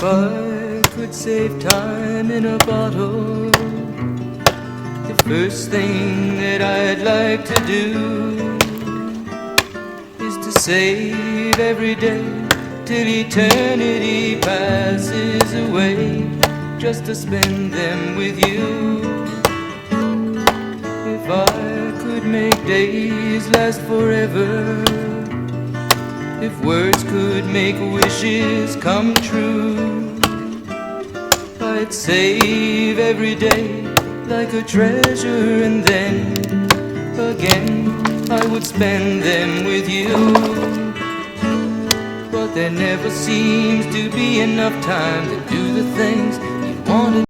If I could save time in a bottle, the first thing that I'd like to do is to save every day till eternity passes away, just to spend them with you. If I could make days last forever, if words could make wishes come true, I'd save every day like a treasure, and then again I would spend them with you. But there never seems to be enough time to do the things you want to